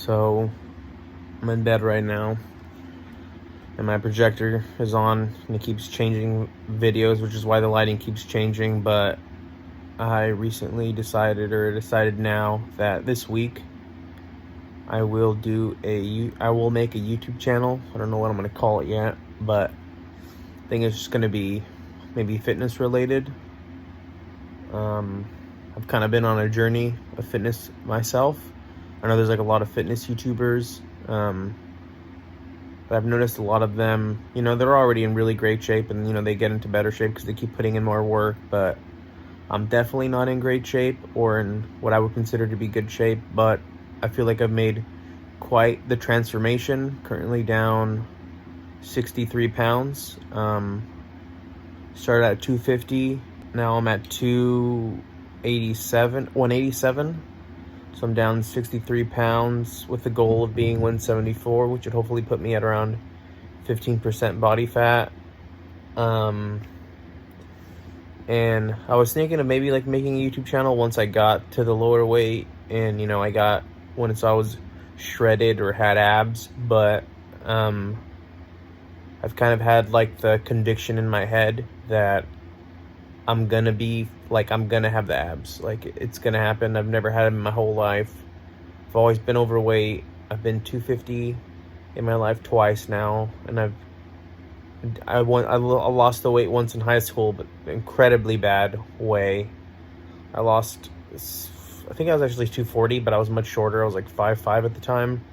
So I'm in bed right now, and my projector is on, and it keeps changing videos, which is why the lighting keeps changing. But I recently decided now that this week I will make a YouTube channel. I don't know what I'm gonna call it yet, but I think it's just gonna be maybe fitness related. I've kind of been on a journey of fitness myself. I know there's like a lot of fitness YouTubers, but I've noticed a lot of them, they're already in really great shape, and they get into better shape because they keep putting in more work. But I'm definitely not in great shape or in what I would consider to be good shape, but I feel like I've made quite the transformation. Currently down 63 pounds. Started at 250. Now I'm at 187. So I'm down 63 pounds with the goal of being 174, which would hopefully put me at around 15% body fat. And I was thinking of maybe like making a YouTube channel once I got to the lower weight, and once I was shredded or had abs. But I've kind of had like the conviction in my head that I'm gonna have the abs. Like, it's gonna happen. I've never had them in my whole life. I've always been overweight. I've been 250 in my life twice now, and I lost the weight once in high school, but incredibly bad way. I think I was actually 240, but I was much shorter. I was like 5'5" at the time,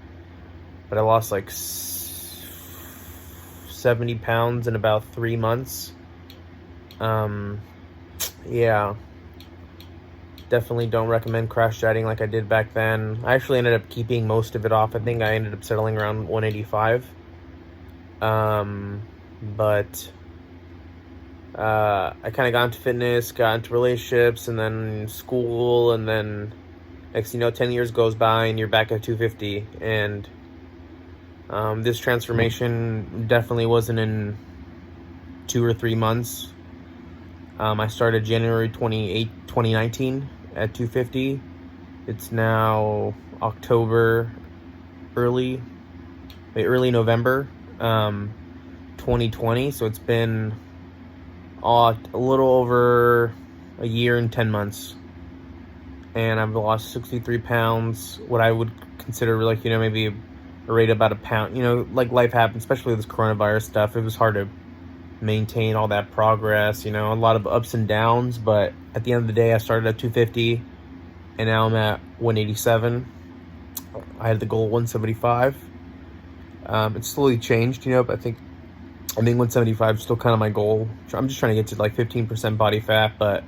but I lost like 70 pounds in about 3 months. Yeah, definitely don't recommend crash dieting like I did back then. I actually ended up keeping most of it off. I think I ended up settling around 185. But I kind of got into fitness, got into relationships, and then school, and then next 10 years goes by and you're back at 250. And this transformation definitely wasn't in 2 or 3 months. I started January 28, 2019 at 250. It's now October, early November 2020. So it's been a little over a year and 10 months. And I've lost 63 pounds, what I would consider like, maybe a rate about a pound. Like, life happens, especially with this coronavirus stuff. It was hard to maintain all that progress, a lot of ups and downs, but at the end of the day I started at 250 and now I'm at 187. I had the goal 175. It's slowly changed, but I think 175 is still kind of my goal. I'm just trying to get to like 15% body fat, but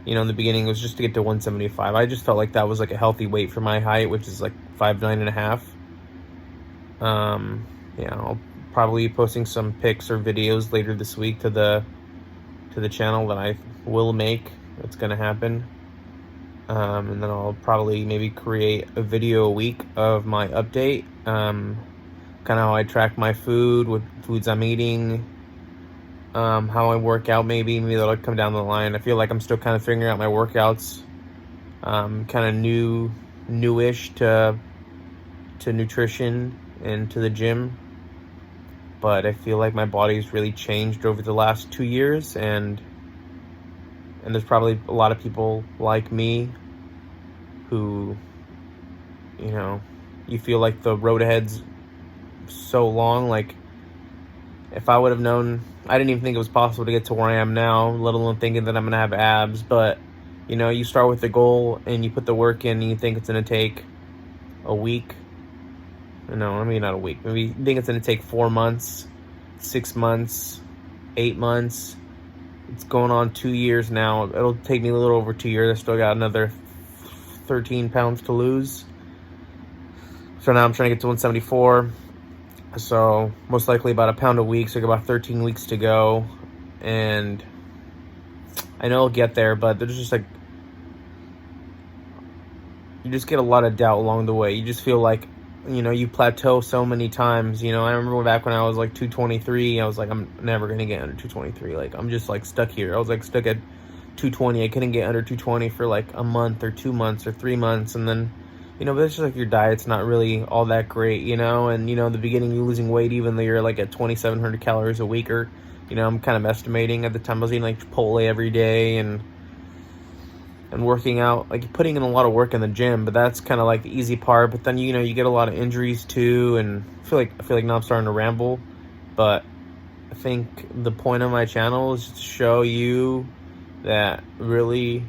in the beginning it was just to get to 175. I just felt like that was like a healthy weight for my height, which is like 5'9.5". I'll probably be posting some pics or videos later this week to the channel that I will make. It's gonna happen. And then I'll probably maybe create a video a week of my update, kind of how I track my food, what foods I'm eating, how I work out. Maybe that'll come down the line. I feel like I'm still kind of figuring out my workouts. Kind of newish to nutrition and to the gym. But I feel like my body's really changed over the last 2 years, and there's probably a lot of people like me who, you feel like the road ahead's so long. Like, if I would have known, I didn't even think it was possible to get to where I am now, let alone thinking that I'm gonna have abs. But you start with the goal and you put the work in, and you think it's gonna take a week. No, not a week. Maybe you think it's going to take 4 months, 6 months, 8 months. It's going on 2 years now. It'll take me a little over 2 years. I still got another 13 pounds to lose. So now I'm trying to get to 174. So most likely about a pound a week. So I got about 13 weeks to go. And I know I'll get there, but there's just like, you just get a lot of doubt along the way. You just feel like, you plateau so many times. I remember back when I was like 223, I was like, I'm never going to get under 223. Like, I'm just like stuck here. I was like stuck at 220. I couldn't get under 220 for like a month or 2 months or 3 months. And then you know, but it's just like your diet's not really all that great, you know, and, you know, in the beginning you're losing weight even though you're like at 2,700 calories a week, or, you know, I'm kind of estimating at the time I was eating like Chipotle every day and working out, like putting in a lot of work in the gym, but that's kind of like the easy part. But then, you know, you get a lot of injuries too, and I feel like now I'm starting to ramble, but I think the point of my channel is to show you that really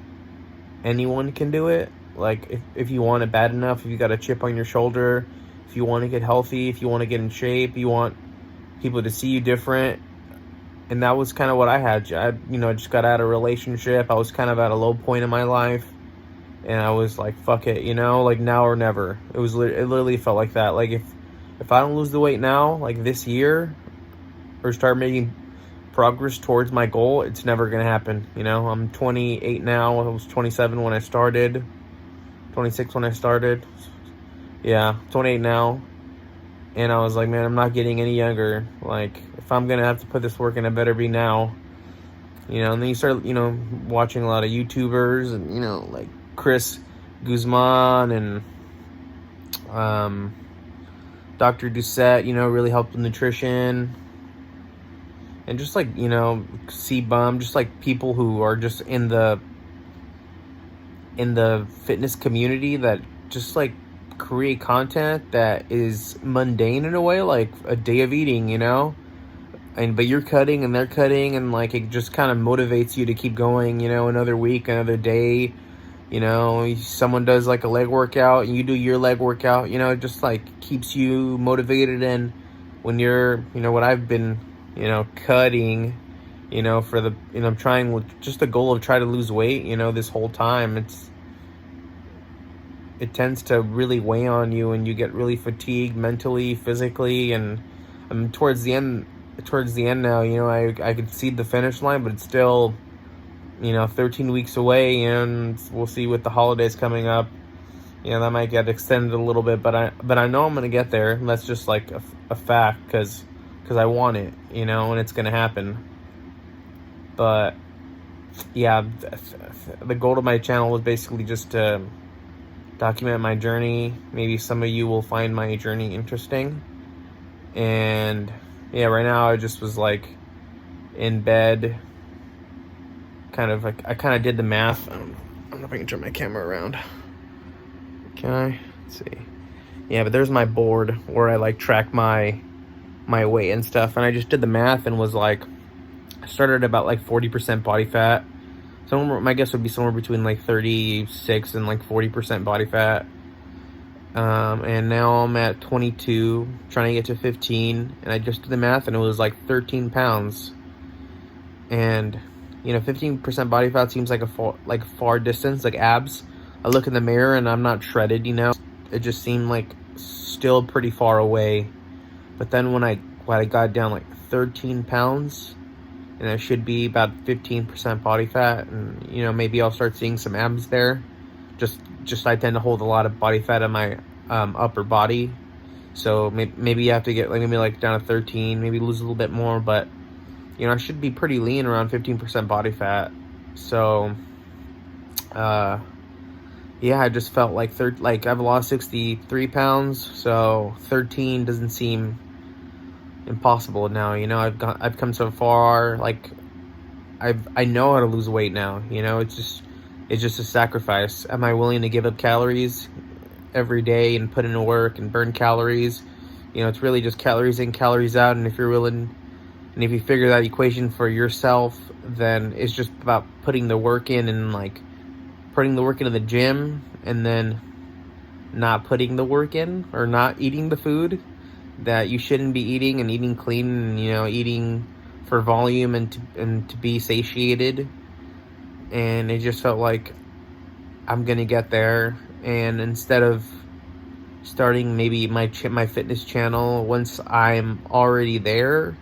anyone can do it. Like if you want it bad enough, if you got a chip on your shoulder, if you want to get healthy, if you want to get in shape, you want people to see you different. And that was kind of what I had. You know, just got out of a relationship. I was kind of at a low point in my life, and I was like, fuck it, you know, like now or never. It literally felt like that. Like if I don't lose the weight now, like this year, or start making progress towards my goal, it's never gonna happen. You know, I'm 28 now. I was 27 when I started, 26 when I started. Yeah, 28 now. And I was like, man, I'm not getting any younger. Like, if I'm going to have to put this work in, it better be now. You know, and then you start, you know, watching a lot of YouTubers and, you know, like Chris Guzman and Dr. Doucette, you know, really helped with nutrition. And just like, you know, C-Bum, just like people who are just in the fitness community that just like create content that is mundane in a way, like a day of eating, you know, but you're cutting and they're cutting, and like it just kind of motivates you to keep going, you know, another week, another day, you know. Someone does like a leg workout and you do your leg workout, you know, it just like keeps you motivated. And when you're, you know, what I've been, you know, cutting, you know, for the, you know, I'm trying with just the goal of try to lose weight, you know, this whole time, it tends to really weigh on you, and you get really fatigued mentally, physically. And I'm towards the end now, you know, I could see the finish line, but it's still, you know, 13 weeks away, and we'll see with the holidays coming up, you know, that might get extended a little bit, but I know I'm gonna get there. And that's just like a fact, because I want it, you know, and it's gonna happen. But yeah, the goal of my channel was basically just to document my journey. Maybe some of you will find my journey interesting. And yeah, right now I just was like in bed, kind of like, I kind of did the math. I don't know if I can turn my camera around. Can I? Let's see. Yeah, but there's my board where I like track my weight and stuff, and I just did the math and was like, I started about like 40% body fat. My guess would be somewhere between like 36 and like 40% body fat. And now I'm at 22, trying to get to 15. And I just did the math, and it was like 13 pounds. And, you know, 15% body fat seems like a far distance, like abs. I look in the mirror and I'm not shredded, you know. It just seemed like still pretty far away. But then when I got down like 13 pounds, and I should be about 15% body fat, and, you know, maybe I'll start seeing some abs there. Just I tend to hold a lot of body fat in my upper body, so maybe you have to get maybe like down to 13, maybe lose a little bit more, but, you know, I should be pretty lean around 15% body fat. So yeah, I just felt like I've lost 63 pounds, so 13 doesn't seem impossible now, you know. I've come so far. Like I know how to lose weight now, you know. It's just a sacrifice. Am I willing to give up calories every day and put in the work and burn calories? You know, it's really just calories in, calories out. And if you're willing, and if you figure that equation for yourself, then it's just about putting the work in, and like putting the work into the gym, and then not putting the work in, or not eating the food that you shouldn't be eating, and eating clean, and, you know, eating for volume and to be satiated. And it just felt like I'm gonna get there. And instead of starting maybe my fitness channel once I'm already there,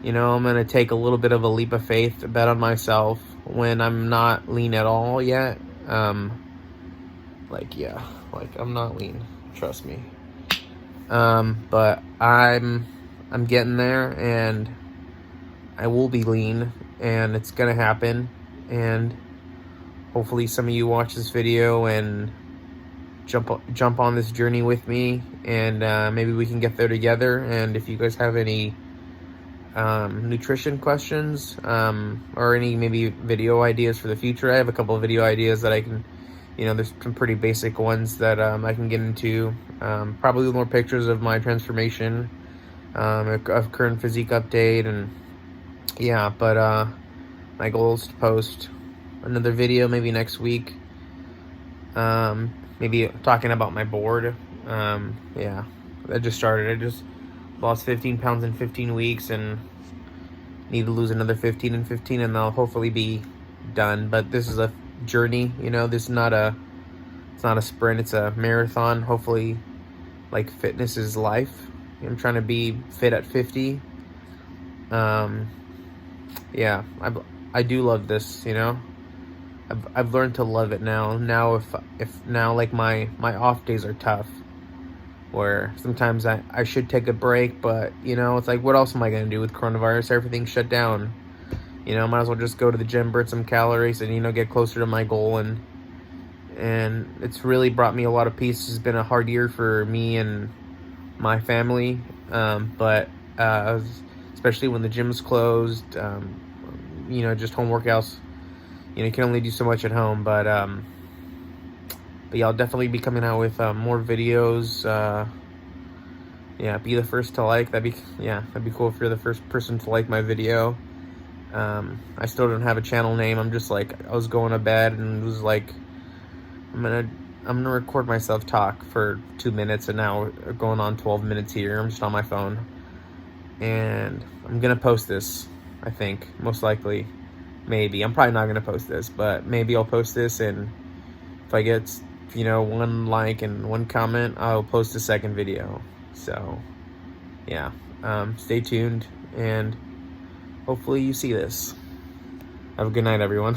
you know, I'm gonna take a little bit of a leap of faith to bet on myself when I'm not lean at all yet. Like, yeah, like I'm not lean, trust me. But I'm getting there, and I will be lean, and it's gonna happen. And hopefully some of you watch this video and jump on this journey with me, and maybe we can get there together. And if you guys have any nutrition questions, or any maybe video ideas for the future, I have a couple of video ideas that I can, there's some pretty basic ones that I can get into. Probably more pictures of my transformation, of current physique update, and yeah. But my goal is to post another video maybe next week. Maybe talking about my board. Yeah, I just started. I just lost 15 pounds in 15 weeks and need to lose another 15 in 15, and I'll hopefully be done. But this is a journey, this is it's not a sprint, it's a marathon. Hopefully, like, fitness is life. I'm trying to be fit at 50. Yeah, I do love this, I've learned to love it now. Now if now, like, my off days are tough, where sometimes I should take a break, but it's like, what else am I gonna do with coronavirus? Everything's shut down. Might as well just go to the gym, burn some calories, and get closer to my goal. And it's really brought me a lot of peace. It's been a hard year for me and my family, but especially when the gym's closed, just home workouts. You can only do so much at home, but yeah, I'll definitely be coming out with more videos. Yeah, be the first to like. That'd be cool if you're the first person to like my video. I still don't have a channel name. I'm just like, I was going to bed and was like, I'm gonna record myself talk for 2 minutes, and now we're going on 12 minutes here. I'm just on my phone, and I'm gonna post this. I think most likely. Maybe. I'm probably not going to post this, but maybe I'll post this, and if I get, 1 like and 1 comment, I'll post a second video. So, yeah. Stay tuned, and hopefully you see this. Have a good night, everyone.